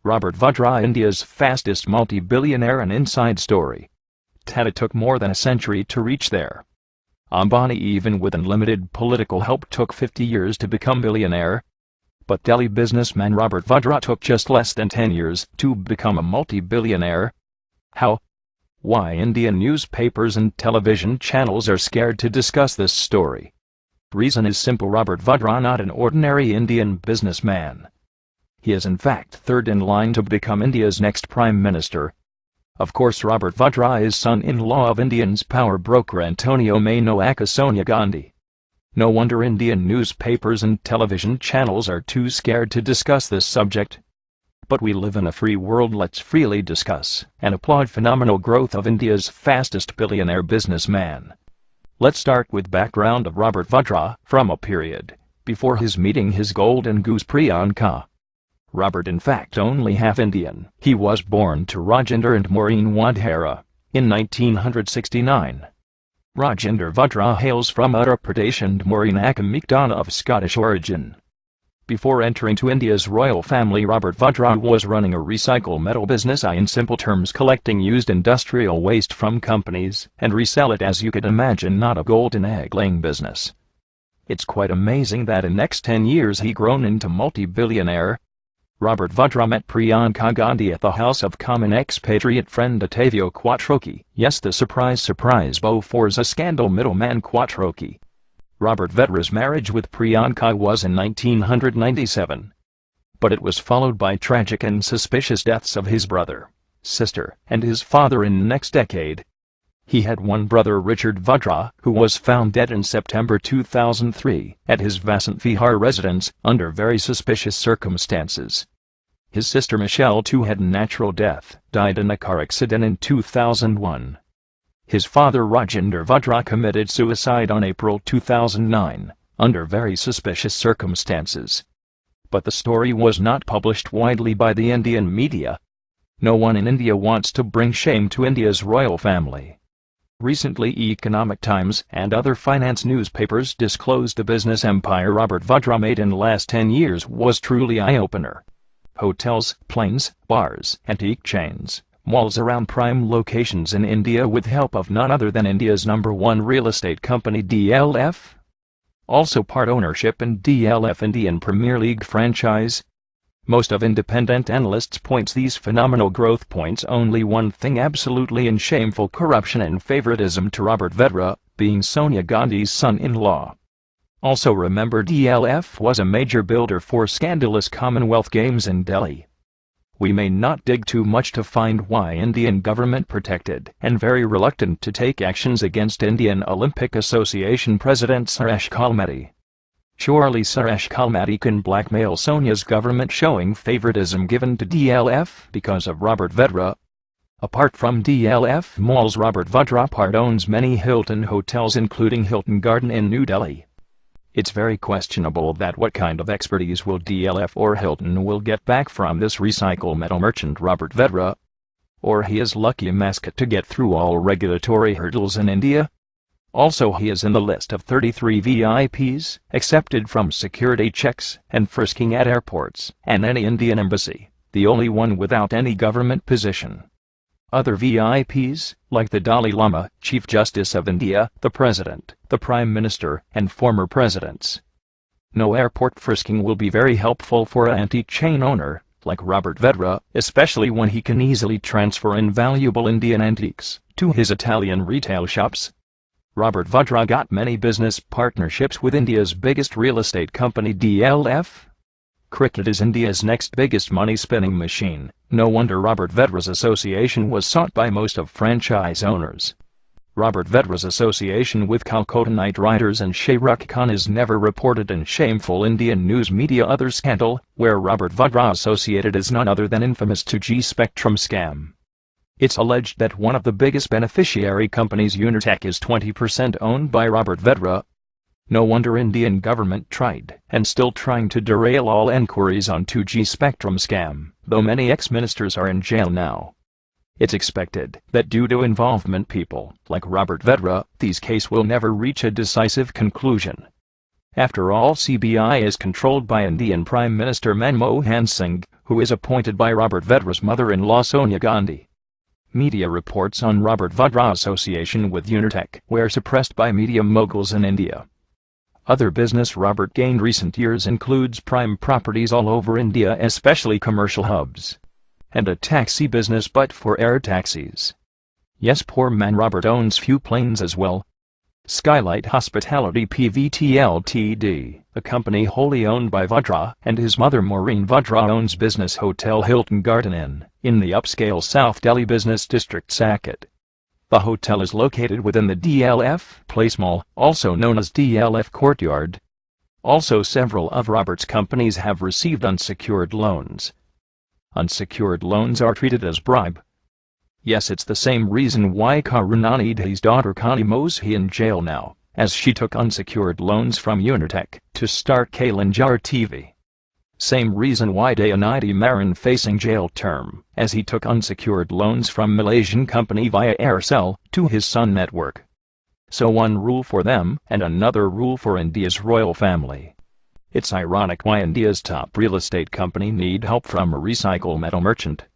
Robert Vadra, India's fastest multi-billionaire. An inside story. Tata took more than a century to reach there. Ambani, even with unlimited political help, took 50 years to become billionaire. But Delhi businessman Robert Vadra took just less than 10 years to become a multi-billionaire. How? Why Indian newspapers and television channels are scared to discuss this story. Reason is simple: Robert Vadra not an ordinary Indian businessman. He is in fact third in line to become India's next Prime Minister. Of course, Robert Vadra is son-in-law of Indian's power broker Antonio Mano aka Sonia Gandhi. No wonder Indian newspapers and television channels are too scared to discuss this subject. But we live in a free world. Let's freely discuss and applaud phenomenal growth of India's fastest billionaire businessman. Let's start with background of Robert Vadra from a period before his meeting his golden goose Priyanka. Robert in fact only half Indian. He was born to Rajinder and Maureen Vadra in 1969. Rajinder Vadra hails from Uttar Pradesh and Maureen McDonough of Scottish origin. Before entering to India's royal family, Robert Vadra was running a recycle metal business, in simple terms collecting used industrial waste from companies and resell it, as you could imagine, not a golden egg-laying business. It's quite amazing that in next 10 years he grown into multi-billionaire. Robert Vadra met Priyanka Gandhi at the House of Commons expatriate friend Ottavio Quattrocchi. Yes, the surprise Beauforza scandal middleman Quattrocchi. Robert Vadra's marriage with Priyanka was in 1997. But it was followed by tragic and suspicious deaths of his brother, sister, and his father in the next decade. He had one brother, Richard Vadra, who was found dead in September 2003 at his Vasant Vihar residence under very suspicious circumstances. His sister Michelle, too, had natural death, died in a car accident in 2001. His father Rajinder Vadra committed suicide on April 2009, under very suspicious circumstances. But the story was not published widely by the Indian media. No one in India wants to bring shame to India's royal family. Recently, Economic Times and other finance newspapers disclosed the business empire Robert Vadra made in the last 10 years was truly eye-opener. Hotels, planes, bars, antique chains, malls around prime locations in India with help of none other than India's #1 real estate company DLF. Also part ownership in DLF Indian Premier League franchise. Most of independent analysts points these phenomenal growth points only one thing: absolutely and shameful corruption and favoritism to Robert Vadra, being Sonia Gandhi's son-in-law. Also remember, DLF was a major builder for scandalous Commonwealth Games in Delhi. We may not dig too much to find why Indian government protected and very reluctant to take actions against Indian Olympic Association President Suresh Kalmati. Surely Suresh Kalmati can blackmail Sonia's government, showing favoritism given to DLF because of Robert Vadra. Apart from DLF malls, Robert Vadra part owns many Hilton hotels, including Hilton Garden in New Delhi. It's very questionable that what kind of expertise will DLF or Hilton will get back from this recycle metal merchant Robert Vadra. Or he is lucky mascot to get through all regulatory hurdles in India. Also, he is in the list of 33 VIPs accepted from security checks and frisking at airports and any Indian embassy, the only one without any government position. Other VIPs, like the Dalai Lama, Chief Justice of India, the President, the Prime Minister, and former presidents. No airport frisking will be very helpful for an antique chain owner like Robert Vadra, especially when he can easily transfer invaluable Indian antiques to his Italian retail shops. Robert Vadra got many business partnerships with India's biggest real estate company DLF. Cricket is India's next biggest money-spinning machine. No wonder Robert Vadra's association was sought by most of franchise owners. Robert Vadra's association with Calcutta Knight Riders and Shah Rukh Khan is never reported in shameful Indian news media. Other scandal, where Robert Vadra associated, is none other than infamous 2G spectrum scam. It's alleged that one of the biggest beneficiary companies, Unitech, is 20% owned by Robert Vadra. No wonder Indian government tried and still trying to derail all enquiries on 2G spectrum scam, though many ex-ministers are in jail now. It's expected that due to involvement people like Robert Vadra, these case will never reach a decisive conclusion. After all, CBI is controlled by Indian Prime Minister Manmohan Singh, who is appointed by Robert Vadra's mother-in-law Sonia Gandhi. Media reports on Robert Vadra's association with Unitech were suppressed by media moguls in India. Other business Robert gained recent years includes prime properties all over India, especially commercial hubs, and a taxi business but for air taxis. Yes, poor man Robert owns few planes as well. Skylight Hospitality Pvt Ltd, a company wholly owned by Vadra, and his mother Maureen Vadra owns business hotel Hilton Garden Inn, in the upscale South Delhi business district Saket. The hotel is located within the DLF Place Mall, also known as DLF Courtyard. Also, several of Robert's companies have received unsecured loans. Unsecured loans are treated as bribe. Yes, it's the same reason why Karunanidhi's daughter Connie Moshi in jail now, as she took unsecured loans from Unitech to start Kalanjar TV. Same reason why Dayanidhi Maran facing jail term, as he took unsecured loans from Malaysian company via Aircel to his Sun network. So one rule for them and another rule for India's royal family. It's ironic why India's top real estate company need help from a recycle metal merchant.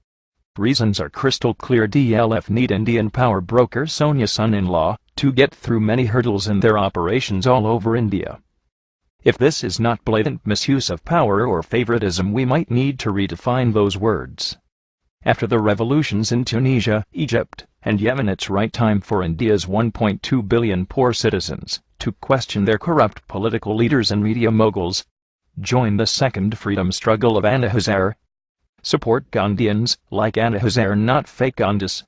Reasons are crystal clear. DLF need Indian power broker Sonia's son-in-law to get through many hurdles in their operations all over India. If this is not blatant misuse of power or favoritism, we might need to redefine those words. After the revolutions in Tunisia, Egypt, and Yemen, it's right time for India's 1.2 billion poor citizens to question their corrupt political leaders and media moguls. Join the second freedom struggle of Anna Hazare. Support Gandhians like Anna Hazare, not fake Gandhis.